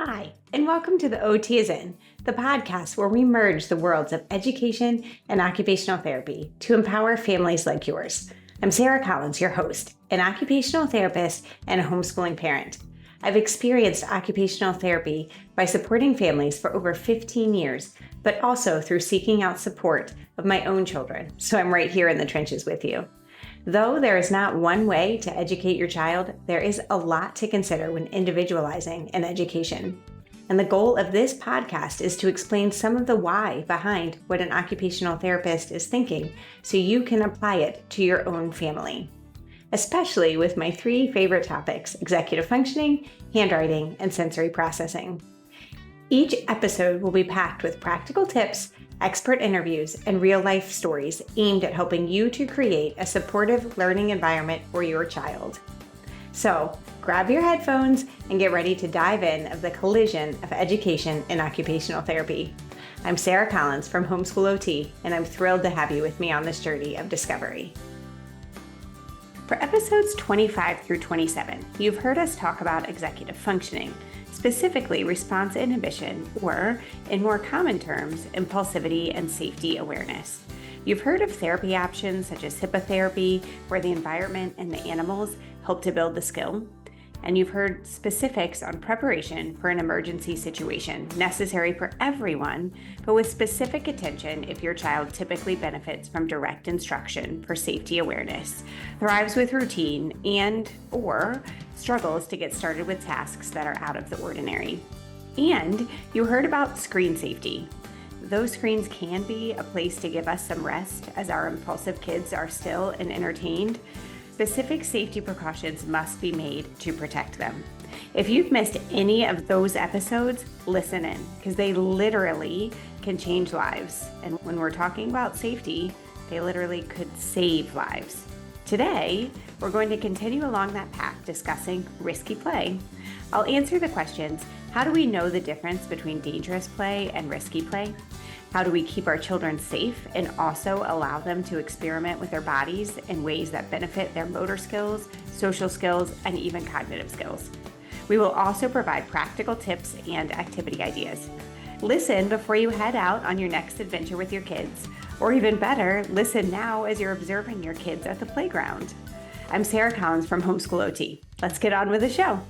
Hi, and welcome to the OT is In, the podcast where we merge the worlds of education and occupational therapy to empower families like yours. I'm Sarah Collins, your host, an occupational therapist and a homeschooling parent. I've experienced occupational therapy by supporting families for over 15 years, but also through seeking out support of my own children, so I'm right here in the trenches with you. Though there is not one way to educate your child, there is a lot to consider when individualizing an education. And the goal of this podcast is to explain some of the why behind what an occupational therapist is thinking so you can apply it to your own family. Especially with my three favorite topics: executive functioning, handwriting, and sensory processing. Each episode will be packed with practical tips, expert interviews, and real-life stories aimed at helping you to create a supportive learning environment for your child. So, grab your headphones and get ready to dive in of the collision of education and occupational therapy. I'm Sarah Collins from Homeschool OT, and I'm thrilled to have you with me on this journey of discovery. For episodes 25 through 27, you've heard us talk about executive functioning, specifically response inhibition, or, in more common terms, impulsivity and safety awareness. You've heard of therapy options such as hippotherapy, where the environment and the animals help to build the skill. And you've heard specifics on preparation for an emergency situation necessary for everyone, but with specific attention if your child typically benefits from direct instruction for safety awareness, thrives with routine, and/or struggles to get started with tasks that are out of the ordinary. And you heard about screen safety. Those screens can be a place to give us some rest as our impulsive kids are still and entertained. Specific safety precautions must be made to protect them. If you've missed any of those episodes, listen in, because they literally can change lives. And when we're talking about safety, they literally could save lives. Today, we're going to continue along that path discussing risky play. I'll answer the questions: how do we know the difference between dangerous play and risky play? How do we keep our children safe and also allow them to experiment with their bodies in ways that benefit their motor skills, social skills, and even cognitive skills? We will also provide practical tips and activity ideas. Listen before you head out on your next adventure with your kids. Or even better, listen now as you're observing your kids at the playground. I'm Sarah Collins from Homeschool OT. Let's get on with the show.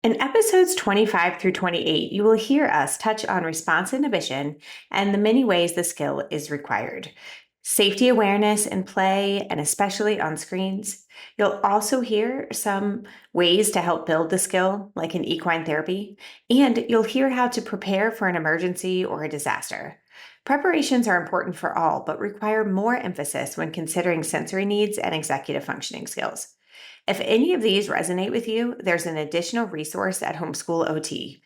In episodes 25 through 28, you will hear us touch on response inhibition and the many ways the skill is required, safety awareness in play, and especially on screens. You'll also hear some ways to help build the skill, like in equine therapy, and you'll hear how to prepare for an emergency or a disaster. Preparations are important for all, but require more emphasis when considering sensory needs and executive functioning skills. If any of these resonate with you, there's an additional resource at Homeschool OT.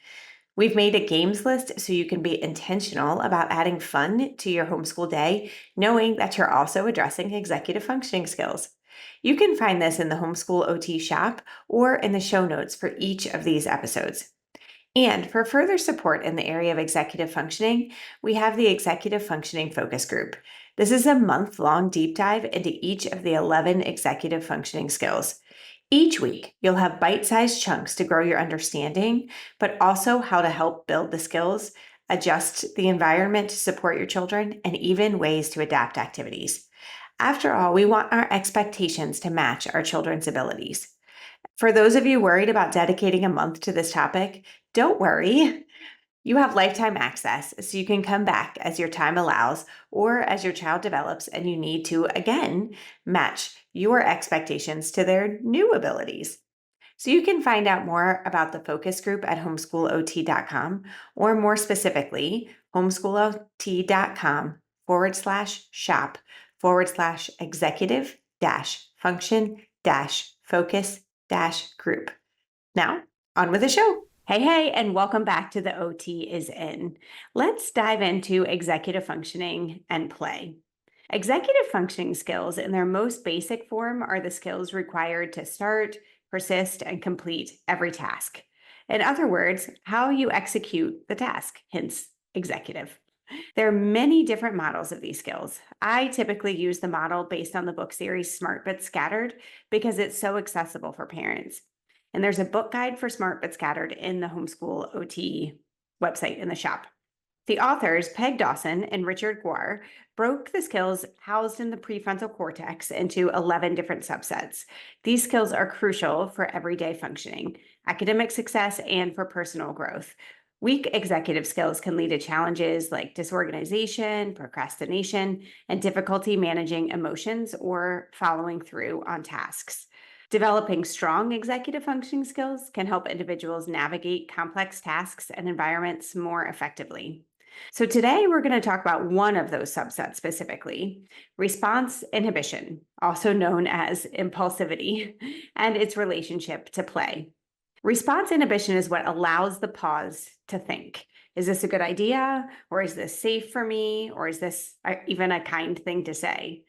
We've made a games list so you can be intentional about adding fun to your homeschool day, knowing that you're also addressing executive functioning skills. You can find this in the Homeschool OT shop or in the show notes for each of these episodes. And for further support in the area of executive functioning, we have the Executive Functioning Focus Group. This is a month-long deep dive into each of the 11 executive functioning skills. Each week, you'll have bite-sized chunks to grow your understanding, but also how to help build the skills, adjust the environment to support your children, and even ways to adapt activities. After all, we want our expectations to match our children's abilities. For those of you worried about dedicating a month to this topic, don't worry. You have lifetime access, so you can come back as your time allows or as your child develops and you need to, again, match your expectations to their new abilities. So you can find out more about the focus group at homeschoolot.com, or more specifically, homeschoolot.com/shop/executive-function-focus-group. Now, on with the show. Hey, and welcome back to the OT is In. Let's dive into executive functioning and play. Executive functioning skills in their most basic form are the skills required to start, persist, and complete every task. In other words, how you execute the task, hence executive. There are many different models of these skills. I typically use the model based on the book series Smart But Scattered because it's so accessible for parents. And there's a book guide for Smart But Scattered in the Homeschool OT website in the shop. The authors, Peg Dawson and Richard Guar, broke the skills housed in the prefrontal cortex into 11 different subsets. These skills are crucial for everyday functioning, academic success, and for personal growth. Weak executive skills can lead to challenges like disorganization, procrastination, and difficulty managing emotions or following through on tasks. Developing strong executive functioning skills can help individuals navigate complex tasks and environments more effectively. So today we're going to talk about one of those subsets specifically, response inhibition, also known as impulsivity, and its relationship to play. Response inhibition is what allows the pause to think. Is this a good idea? Or is this safe for me? Or is this even a kind thing to say?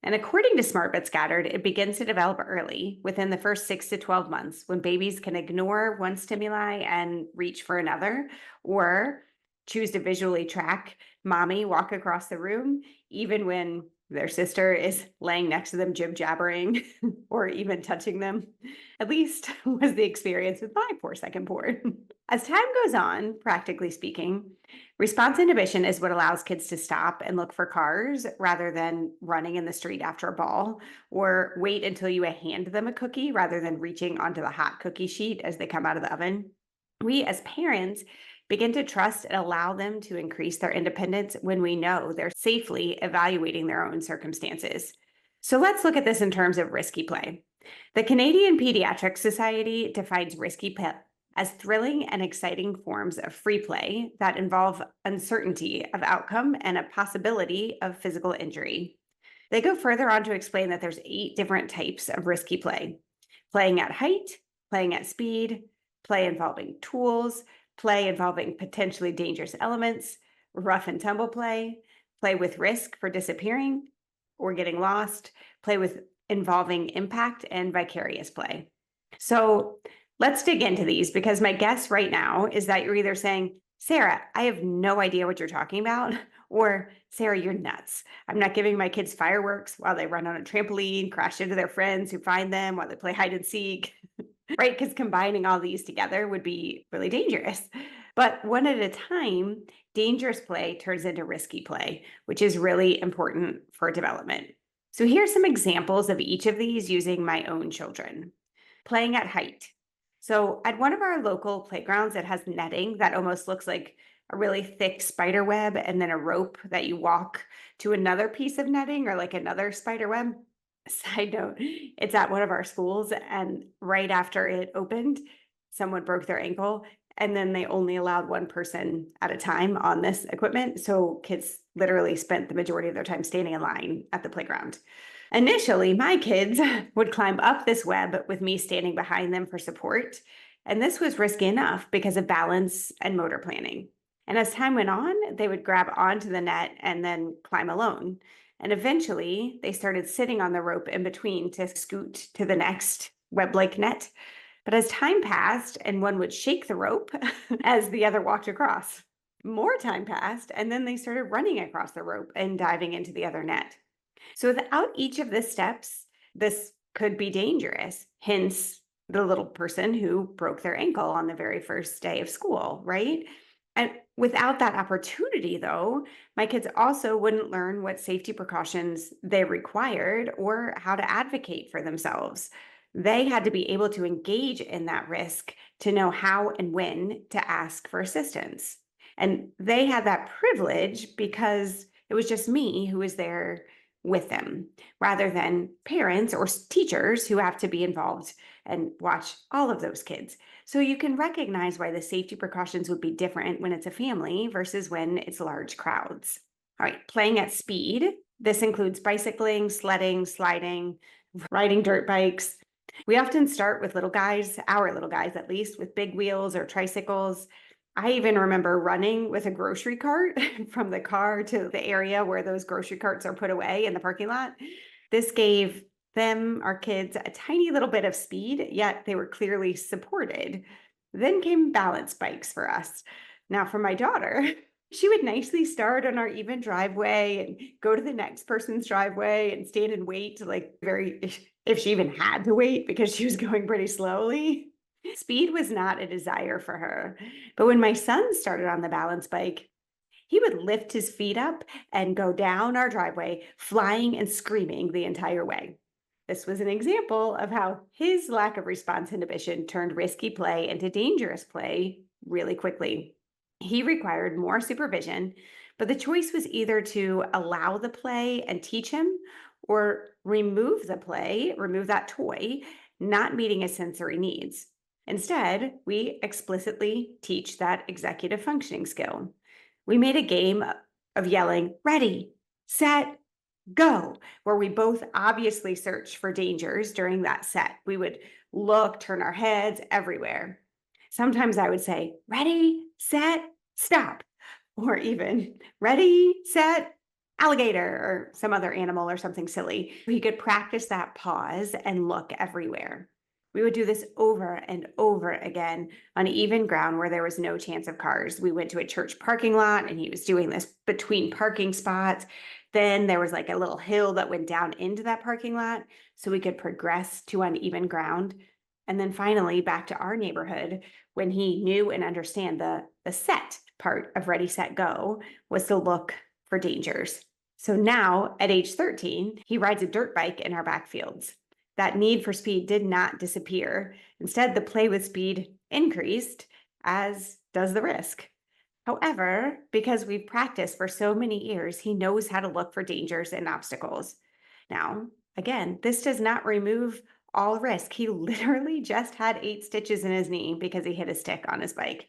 And according to Smart But Scattered, it begins to develop early, within the first 6 to 12 months, when babies can ignore one stimuli and reach for another, or choose to visually track mommy walk across the room, even when their sister is laying next to them, jib-jabbering, or even touching them. At least was the experience with my poor second born. As time goes on, practically speaking, response inhibition is what allows kids to stop and look for cars rather than running in the street after a ball, or wait until you hand them a cookie rather than reaching onto the hot cookie sheet as they come out of the oven. We as parents begin to trust and allow them to increase their independence when we know they're safely evaluating their own circumstances. So let's look at this in terms of risky play. The Canadian Pediatric Society defines risky play as thrilling and exciting forms of free play that involve uncertainty of outcome and a possibility of physical injury. They go further on to explain that there's 8 different types of risky play: playing at height, playing at speed, play involving tools, play involving potentially dangerous elements, rough and tumble play, play with risk for disappearing or getting lost, play with involving impact, and vicarious play. So let's dig into these, because my guess right now is that you're either saying, Sarah, I have no idea what you're talking about, or Sarah, you're nuts. I'm not giving my kids fireworks while they run on a trampoline, crash into their friends who find them while they play hide and seek. Right? Because combining all these together would be really dangerous. But one at a time, dangerous play turns into risky play, which is really important for development. So here's some examples of each of these using my own children. Playing at height. So at one of our local playgrounds, it has netting that almost looks like a really thick spider web and then a rope that you walk to another piece of netting or like another spider web. Side note, it's at one of our schools, and right after it opened, someone broke their ankle, and then they only allowed one person at a time on this equipment. So kids literally spent the majority of their time standing in line at the playground. Initially, my kids would climb up this web with me standing behind them for support. And this was risky enough because of balance and motor planning. And as time went on, they would grab onto the net and then climb alone. And eventually, they started sitting on the rope in between to scoot to the next web-like net. But as time passed, and one would shake the rope as the other walked across, more time passed, and then they started running across the rope and diving into the other net. So without each of the steps, this could be dangerous. Hence, the little person who broke their ankle on the very first day of school, right? And without that opportunity, though, my kids also wouldn't learn what safety precautions they required or how to advocate for themselves. They had to be able to engage in that risk to know how and when to ask for assistance. And they had that privilege because it was just me who was there with them, rather than parents or teachers who have to be involved and watch all of those kids. So you can recognize why the safety precautions would be different when it's a family versus when it's large crowds. All right, playing at speed. This includes bicycling, sledding, sliding, riding dirt bikes. We often start with little guys, our little guys at least, with big wheels or tricycles. I even remember running with a grocery cart from the car to the area where those grocery carts are put away in the parking lot. This gave them, our kids, a tiny little bit of speed, yet they were clearly supported. Then came balance bikes for us. Now, for my daughter, she would nicely start on our even driveway and go to the next person's driveway and stand and wait to if she even had to wait because she was going pretty slowly. Speed was not a desire for her. But when my son started on the balance bike, he would lift his feet up and go down our driveway, flying and screaming the entire way. This was an example of how his lack of response inhibition turned risky play into dangerous play really quickly. He required more supervision, but the choice was either to allow the play and teach him or remove the play, remove that toy, not meeting his sensory needs. Instead, we explicitly teach that executive functioning skill. We made a game of yelling, ready, set, go, where we both obviously searched for dangers during that set. We would look, turn our heads everywhere. Sometimes I would say, ready, set, stop, or even ready, set, alligator, or some other animal or something silly. We could practice that pause and look everywhere. We would do this over and over again on even ground where there was no chance of cars. We went to a church parking lot and he was doing this between parking spots. Then there was like a little hill that went down into that parking lot so we could progress to uneven ground. And then finally back to our neighborhood when he knew and understand the set part of ready, set, go was to look for dangers. So now at age 13, he rides a dirt bike in our backfields. That need for speed did not disappear. Instead, the play with speed increased, as does the risk. However, because we've practiced for so many years, he knows how to look for dangers and obstacles. Now, again, this does not remove all risk. He literally just had 8 stitches in his knee because he hit a stick on his bike.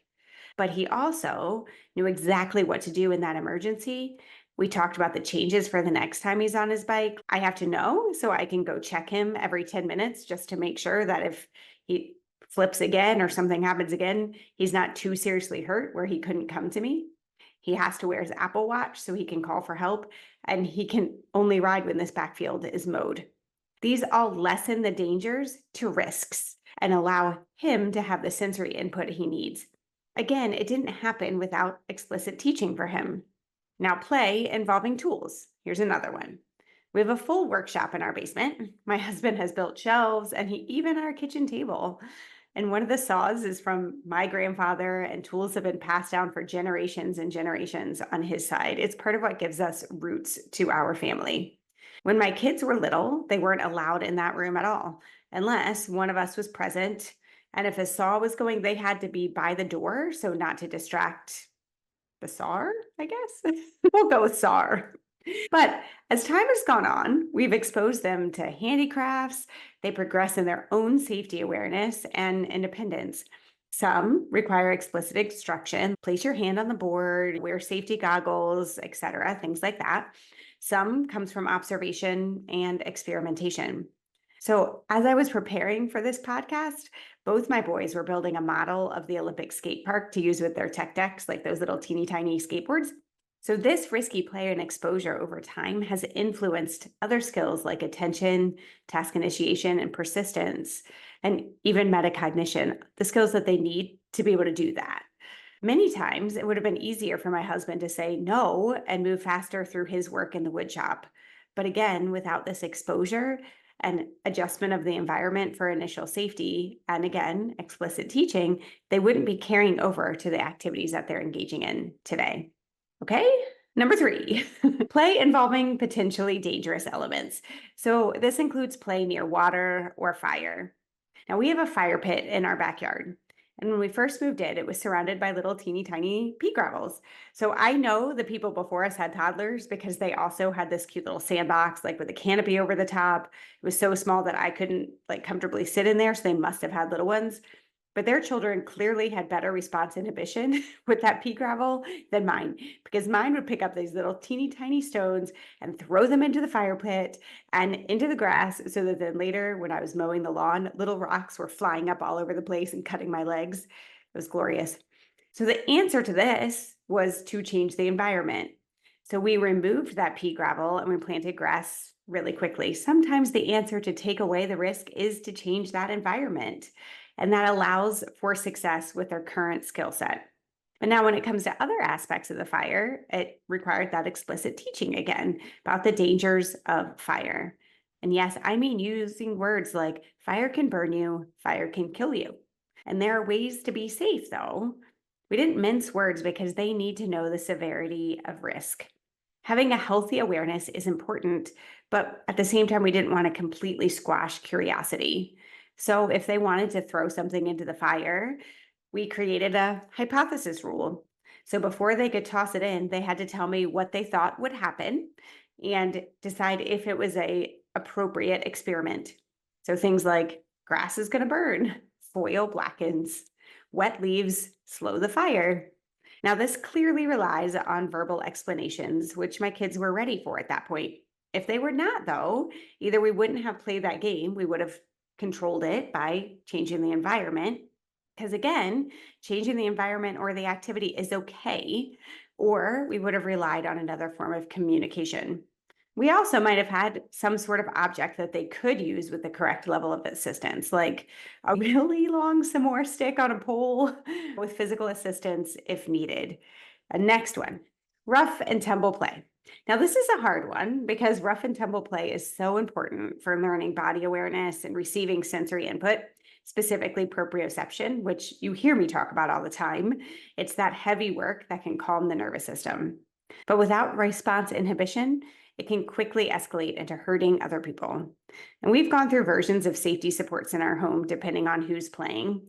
But he also knew exactly what to do in that emergency. We talked about the changes for the next time he's on his bike. I have to know so I can go check him every 10 minutes just to make sure that if he flips again or something happens again, he's not too seriously hurt where he couldn't come to me. He has to wear his Apple Watch so he can call for help, and he can only ride when this backfield is mowed. These all lessen the dangers to risks and allow him to have the sensory input he needs. Again, it didn't happen without explicit teaching for him. Now, play involving tools. Here's another one. We have a full workshop in our basement. My husband has built shelves and he even our kitchen table. And one of the saws is from my grandfather, and tools have been passed down for generations and generations on his side. It's part of what gives us roots to our family. When my kids were little, they weren't allowed in that room at all, unless one of us was present. And if a saw was going, they had to be by the door, so not to distract the SAR, I guess. We'll go with SAR. But as time has gone on, we've exposed them to handicrafts. They progress in their own safety awareness and independence. Some require explicit instruction, place your hand on the board, wear safety goggles, etc., things like that. Some comes from observation and experimentation. So as I was preparing for this podcast, both my boys were building a model of the Olympic skate park to use with their tech decks, like those little teeny tiny skateboards. So this risky play and exposure over time has influenced other skills like attention, task initiation, and persistence, and even metacognition, the skills that they need to be able to do that. Many times it would have been easier for my husband to say no and move faster through his work in the wood shop. But again, without this exposure and adjustment of the environment for initial safety, and again, explicit teaching, they wouldn't be carrying over to the activities that they're engaging in today. Okay, number 3, play involving potentially dangerous elements. So this includes play near water or fire. Now we have a fire pit in our backyard. And when we first moved in, it was surrounded by little teeny tiny pea gravels. So I know the people before us had toddlers because they also had this cute little sandbox, like with a canopy over the top. It was so small that I couldn't like comfortably sit in there. So they must have had little ones. But their children clearly had better response inhibition with that pea gravel than mine, because mine would pick up these little teeny tiny stones and throw them into the fire pit and into the grass, so that then later when I was mowing the lawn, little rocks were flying up all over the place and cutting my legs. It was glorious. So the answer to this was to change the environment. So we removed that pea gravel and we planted grass really quickly. Sometimes the answer to take away the risk is to change that environment. And that allows for success with their current skill set. But now when it comes to other aspects of the fire, it required that explicit teaching again about the dangers of fire. And yes, I mean using words like fire can burn you, fire can kill you. And there are ways to be safe, though. We didn't mince words because they need to know the severity of risk. Having a healthy awareness is important, but at the same time, we didn't want to completely squash curiosity. So if they wanted to throw something into the fire, we created a hypothesis rule. So before they could toss it in, they had to tell me what they thought would happen and decide if it was a appropriate experiment. So things like grass is going to burn, foil blackens, wet leaves slow the fire. Now, this clearly relies on verbal explanations, which my kids were ready for at that point. If they were not, though, either we wouldn't have played that game, we would have controlled it by changing the environment. Because again, changing the environment or the activity is okay, or we would have relied on another form of communication. We also might have had some sort of object that they could use with the correct level of assistance, like a really long s'more stick on a pole with physical assistance if needed. Next one, rough and tumble play. Now, this is a hard one because rough and tumble play is so important for learning body awareness and receiving sensory input, specifically proprioception, which you hear me talk about all the time. It's that heavy work that can calm the nervous system. But without response inhibition, it can quickly escalate into hurting other people. And we've gone through versions of safety supports in our home, depending on who's playing.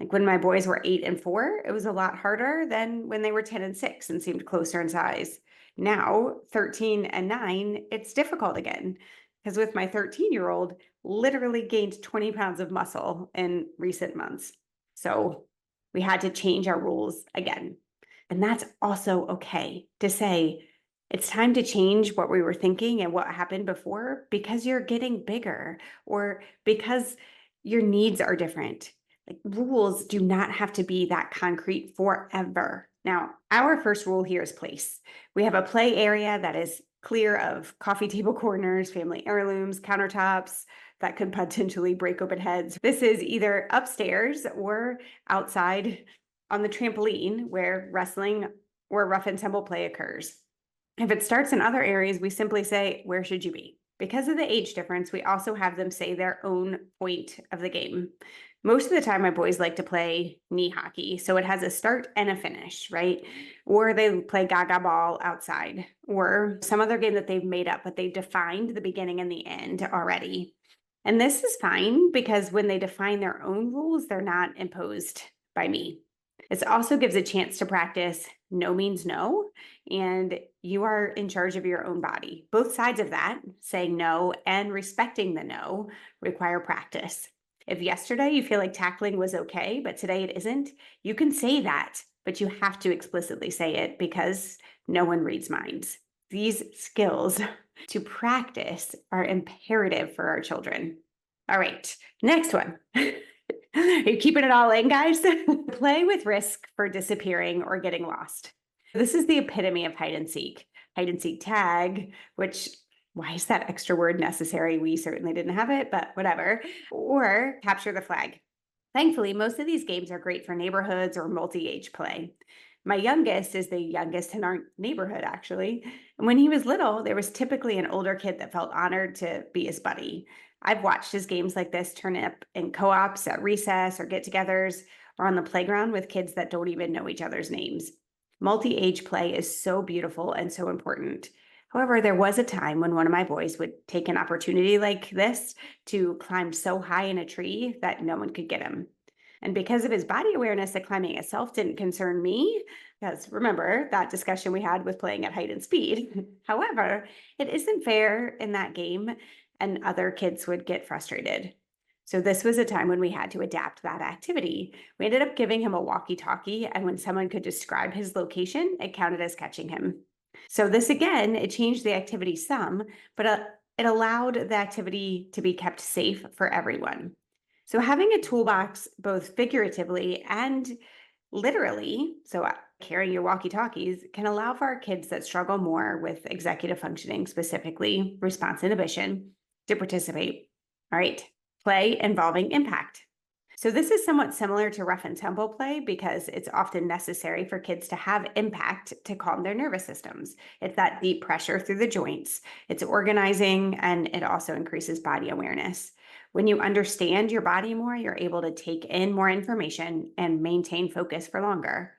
Like when my boys were 8 and 4, it was a lot harder than when they were 10 and 6 and seemed closer in size. Now, 13 and 9, it's difficult again. Because with my 13-year-old, literally gained 20 pounds of muscle in recent months. So we had to change our rules again. And that's also okay to say, it's time to change what we were thinking and what happened before because you're getting bigger or because your needs are different. Like rules do not have to be that concrete forever. Now, our first rule here is place. We have a play area that is clear of coffee table corners, family heirlooms, countertops that could potentially break open heads. This is either upstairs or outside on the trampoline where wrestling or rough and tumble play occurs. If it starts in other areas, we simply say, where should you be? Because of the age difference, we also have them say their own point of the game. Most of the time, my boys like to play knee hockey. So it has a start and a finish, right? Or they play gaga ball outside or some other game that they've made up, but they've defined the beginning and the end already. And this is fine because when they define their own rules, they're not imposed by me. This also gives a chance to practice no means no, and you are in charge of your own body. Both sides of that, saying no and respecting the no, require practice. If yesterday you feel like tackling was okay, but today it isn't, you can say that, but you have to explicitly say it because no one reads minds. These skills to practice are imperative for our children. All right, next one. Are you keeping it all in, guys? Play with risk for disappearing or getting lost. This is the epitome of hide and seek tag, which why is that extra word necessary? We certainly didn't have it, but whatever. Or capture the flag. Thankfully, most of these games are great for neighborhoods or multi-age play. My youngest is the youngest in our neighborhood, actually. And when he was little, there was typically an older kid that felt honored to be his buddy. I've watched his games like this turn up in co-ops at recess or get-togethers or on the playground with kids that don't even know each other's names. Multi-age play is so beautiful and so important. However, there was a time when one of my boys would take an opportunity like this to climb so high in a tree that no one could get him. And because of his body awareness, the climbing itself didn't concern me, because remember that discussion we had with playing at height and speed. However, it isn't fair in that game, and other kids would get frustrated. So this was a time when we had to adapt that activity. We ended up giving him a walkie-talkie, and when someone could describe his location, it counted as catching him. So this again, it changed the activity some, but it allowed the activity to be kept safe for everyone. So having a toolbox, both figuratively and literally, so carrying your walkie-talkies, can allow for our kids that struggle more with executive functioning, specifically response inhibition, to participate. All right, play involving impact. So this is somewhat similar to rough and tumble play because it's often necessary for kids to have impact to calm their nervous systems. It's that deep pressure through the joints. It's organizing, and it also increases body awareness. When you understand your body more, you're able to take in more information and maintain focus for longer.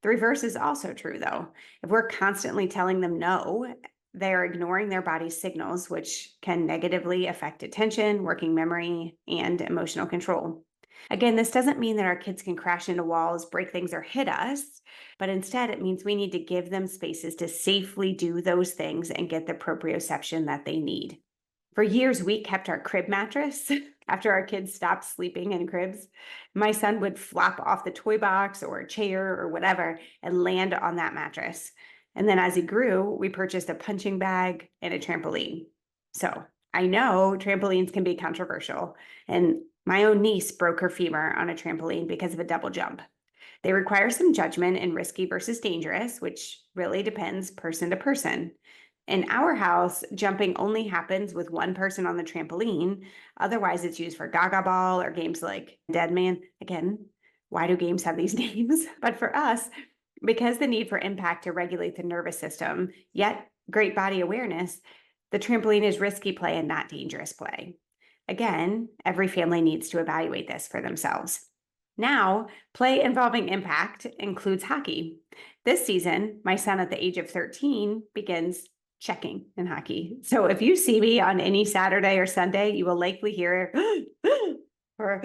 The reverse is also true, though. If we're constantly telling them no, they're ignoring their body's signals, which can negatively affect attention, working memory, and emotional control. Again, this doesn't mean that our kids can crash into walls, break things, or hit us, but instead it means we need to give them spaces to safely do those things and get the proprioception that they need. For years, we kept our crib mattress after our kids stopped sleeping in cribs. My son would flop off the toy box or a chair or whatever and land on that mattress. And then as he grew, we purchased a punching bag and a trampoline. So I know trampolines can be controversial, and my own niece broke her femur on a trampoline because of a double jump. They require some judgment in risky versus dangerous, which really depends person to person. In our house, jumping only happens with one person on the trampoline. Otherwise, it's used for gaga ball or games like Dead Man. Again, why do games have these names? But for us, because the need for impact to regulate the nervous system, yet great body awareness, the trampoline is risky play and not dangerous play. Again, every family needs to evaluate this for themselves. Now, play involving impact includes hockey. This season, my son at the age of 13 begins checking in hockey. So if you see me on any Saturday or Sunday, you will likely hear or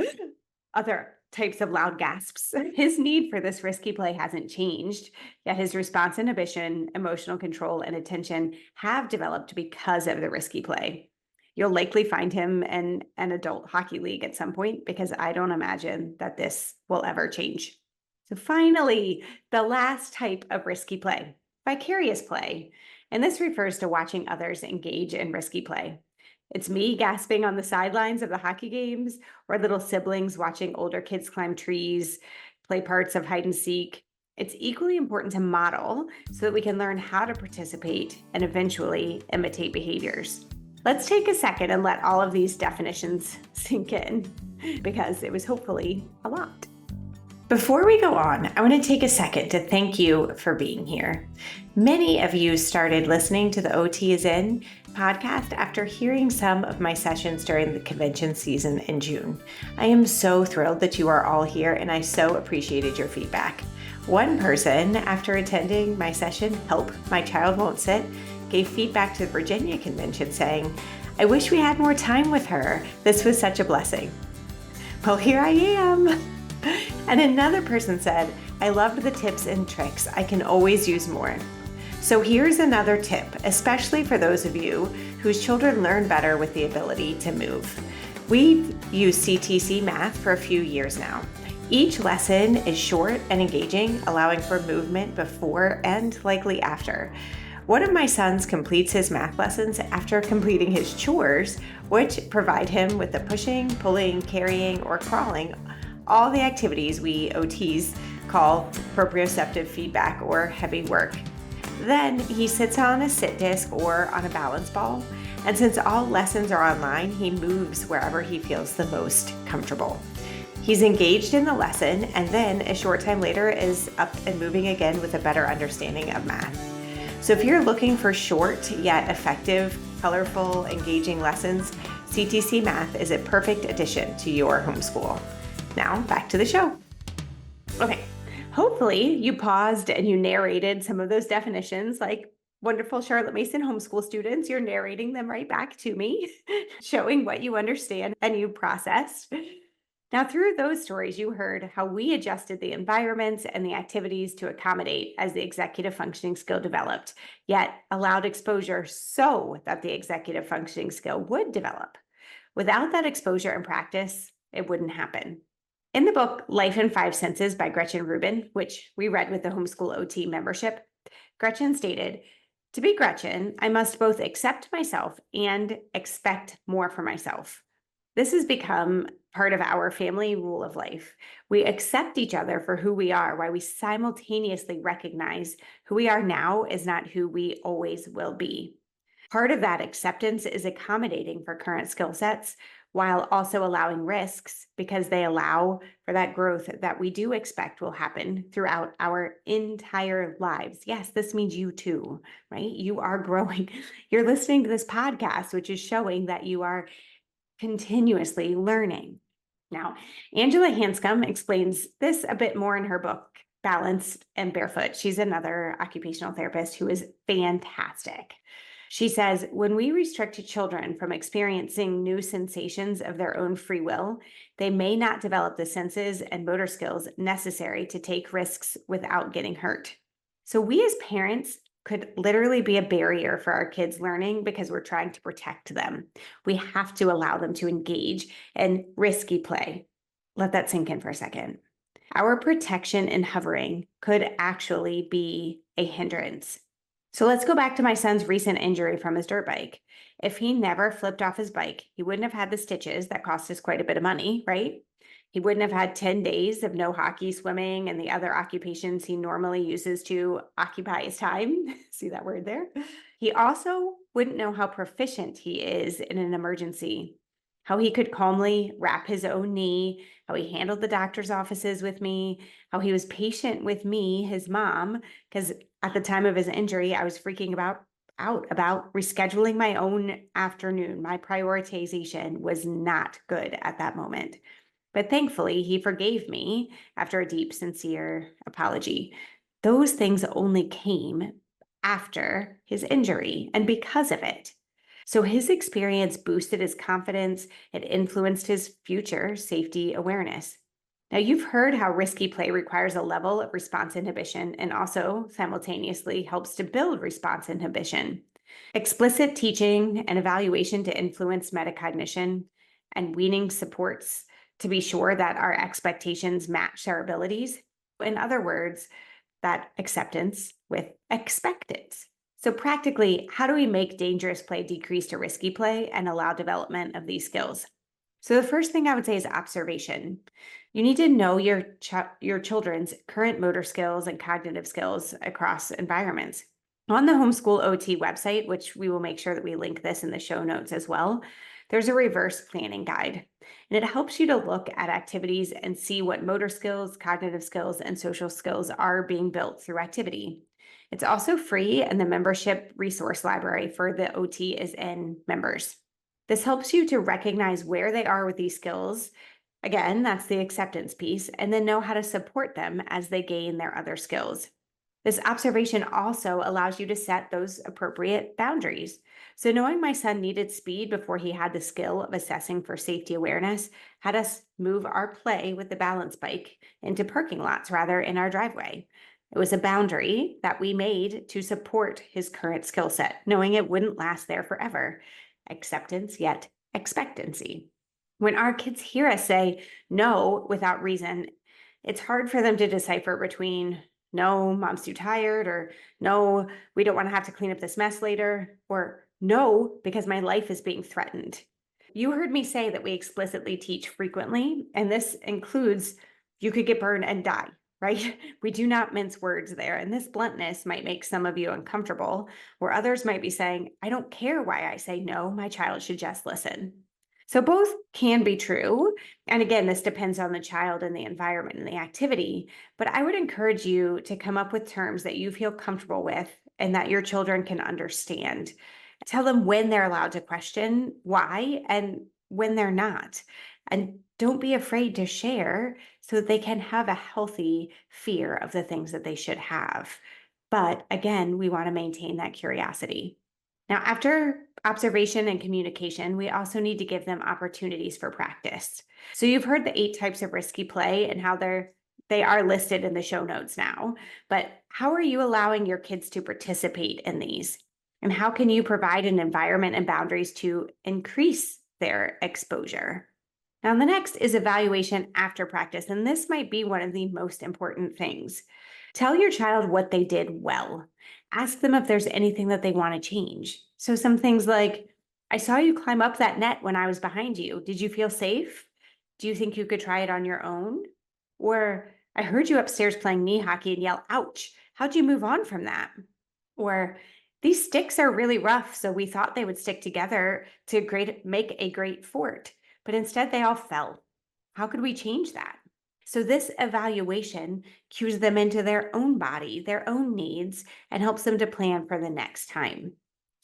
other types of loud gasps. His need for this risky play hasn't changed, yet his response inhibition, emotional control, and attention have developed because of the risky play. You'll likely find him in an adult hockey league at some point because I don't imagine that this will ever change. So finally, the last type of risky play, vicarious play. And this refers to watching others engage in risky play. It's me gasping on the sidelines of the hockey games, or little siblings watching older kids climb trees, play parts of hide and seek. It's equally important to model so that we can learn how to participate and eventually imitate behaviors. Let's take a second and let all of these definitions sink in, because it was hopefully a lot. Before we go on, I want to take a second to thank you for being here. Many of you started listening to the OT is In podcast after hearing some of my sessions during the convention season in June. I am so thrilled that you are all here, and I so appreciated your feedback. One person, after attending my session, Help, My Child Won't Sit, gave feedback to the Virginia convention saying, "I wish we had more time with her. This was such a blessing." Well, here I am. And another person said, "I loved the tips and tricks. I can always use more." So here's another tip, especially for those of you whose children learn better with the ability to move. We've used CTC math for a few years now. Each lesson is short and engaging, allowing for movement before and likely after. One of my sons completes his math lessons after completing his chores, which provide him with the pushing, pulling, carrying, or crawling, all the activities we OTs call proprioceptive feedback or heavy work. Then he sits on a sit disc or on a balance ball, and since all lessons are online, he moves wherever he feels the most comfortable. He's engaged in the lesson, and then a short time later is up and moving again with a better understanding of math. So if you're looking for short yet effective, colorful, engaging lessons, CTC Math is a perfect addition to your homeschool. Now back to the show. Okay, hopefully you paused and you narrated some of those definitions like wonderful Charlotte Mason homeschool students. You're narrating them right back to me, showing what you understand and you processed. Now, through those stories, you heard how we adjusted the environments and the activities to accommodate as the executive functioning skill developed, yet allowed exposure so that the executive functioning skill would develop. Without that exposure and practice, it wouldn't happen. In the book, Life in 5 Senses by Gretchen Rubin, which we read with the Homeschool OT membership, Gretchen stated, "To be Gretchen, I must both accept myself and expect more for myself. This has become part of our family rule of life. We accept each other for who we are, while we simultaneously recognize who we are now is not who we always will be. Part of that acceptance is accommodating for current skill sets while also allowing risks, because they allow for that growth that we do expect will happen throughout our entire lives. Yes, this means you too, right? You are growing. You're listening to this podcast, which is showing that you are continuously learning. Now, Angela Hanscom explains this a bit more in her book, Balanced and Barefoot. She's another occupational therapist who is fantastic. She says, when we restrict children from experiencing new sensations of their own free will, they may not develop the senses and motor skills necessary to take risks without getting hurt. So we as parents could literally be a barrier for our kids learning because we're trying to protect them. We have to allow them to engage in risky play. Let that sink in for a second. Our protection in hovering could actually be a hindrance. So let's go back to my son's recent injury from his dirt bike. If he never flipped off his bike, he wouldn't have had the stitches that cost us quite a bit of money, right? He wouldn't have had 10 days of no hockey, swimming, and the other occupations he normally uses to occupy his time. See that word there? He also wouldn't know how proficient he is in an emergency, how he could calmly wrap his own knee, how he handled the doctor's offices with me, how he was patient with me, his mom, because at the time of his injury, I was freaking out about rescheduling my own afternoon. My prioritization was not good at that moment. But thankfully, he forgave me after a deep, sincere apology. Those things only came after his injury and because of it. So his experience boosted his confidence. It influenced his future safety awareness. Now, you've heard how risky play requires a level of response inhibition and also simultaneously helps to build response inhibition. Explicit teaching and evaluation to influence metacognition and weaning supports to be sure that our expectations match our abilities. In other words, that acceptance with expectance. So practically, how do we make dangerous play decrease to risky play and allow development of these skills? So the first thing I would say is observation. You need to know your children's current motor skills and cognitive skills across environments. On the Homeschool OT website, which we will make sure that we link this in the show notes as well, there's a reverse planning guide, and it helps you to look at activities and see what motor skills, cognitive skills, and social skills are being built through activity. It's also free in the membership resource library for the OT is in members. This helps you to recognize where they are with these skills. Again, that's the acceptance piece, and then know how to support them as they gain their other skills. This observation also allows you to set those appropriate boundaries. So knowing my son needed speed before he had the skill of assessing for safety awareness had us move our play with the balance bike into parking lots rather in our driveway. It was a boundary that we made to support his current skill set, knowing it wouldn't last there forever. Acceptance yet expectancy. When our kids hear us say no without reason, it's hard for them to decipher between no, mom's too tired, or no, we don't want to have to clean up this mess later, or no, because my life is being threatened. You heard me say that we explicitly teach frequently, and this includes you could get burned and die, right? We do not mince words there. And this bluntness might make some of you uncomfortable, where others might be saying, I don't care why I say no, my child should just listen. So both can be true. And again, this depends on the child and the environment and the activity, but I would encourage you to come up with terms that you feel comfortable with and that your children can understand. Tell them when they're allowed to question why and when they're not. And don't be afraid to share so that they can have a healthy fear of the things that they should have. But again, we want to maintain that curiosity. Now, after observation and communication, we also need to give them opportunities for practice. So you've heard the 8 types of risky play and how they are listed in the show notes now. But how are you allowing your kids to participate in these? And how can you provide an environment and boundaries to increase their exposure? Now, the next is evaluation after practice, and this might be one of the most important things. Tell your child what they did well. Ask them if there's anything that they want to change. So some things like, I saw you climb up that net when I was behind you. Did you feel safe? Do you think you could try it on your own? Or I heard you upstairs playing knee hockey and yell, ouch. How'd you move on from that? Or these sticks are really rough, so we thought they would stick together to make a great fort, but instead they all fell. How could we change that? So this evaluation cues them into their own body, their own needs, and helps them to plan for the next time.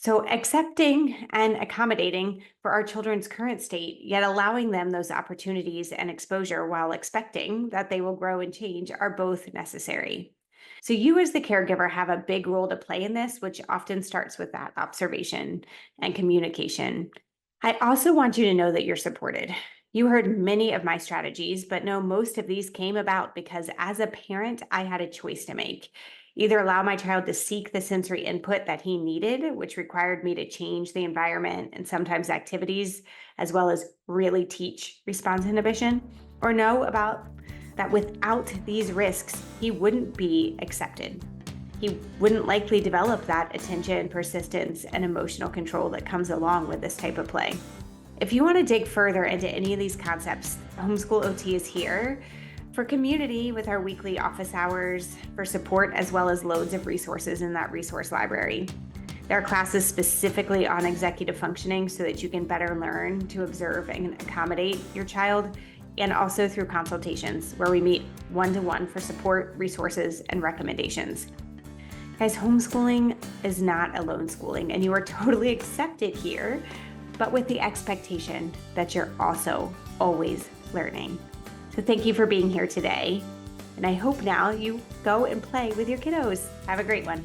So accepting and accommodating for our children's current state, yet allowing them those opportunities and exposure while expecting that they will grow and change are both necessary. So you as the caregiver have a big role to play in this, which often starts with that observation and communication. I also want you to know that you're supported. You heard many of my strategies, but know most of these came about because as a parent, I had a choice to make. Either allow my child to seek the sensory input that he needed, which required me to change the environment and sometimes activities, as well as really teach response inhibition, or know about that without these risks, he wouldn't be accepted. He wouldn't likely develop that attention, persistence, and emotional control that comes along with this type of play. If you want to dig further into any of these concepts, Homeschool OT is here for community with our weekly office hours, for support, as well as loads of resources in that resource library. There are classes specifically on executive functioning so that you can better learn to observe and accommodate your child, and also through consultations where we meet one-to-one for support, resources, and recommendations. Guys, homeschooling is not alone schooling, and you are totally accepted here, but with the expectation that you're also always learning. So thank you for being here today, and I hope now you go and play with your kiddos. Have a great one.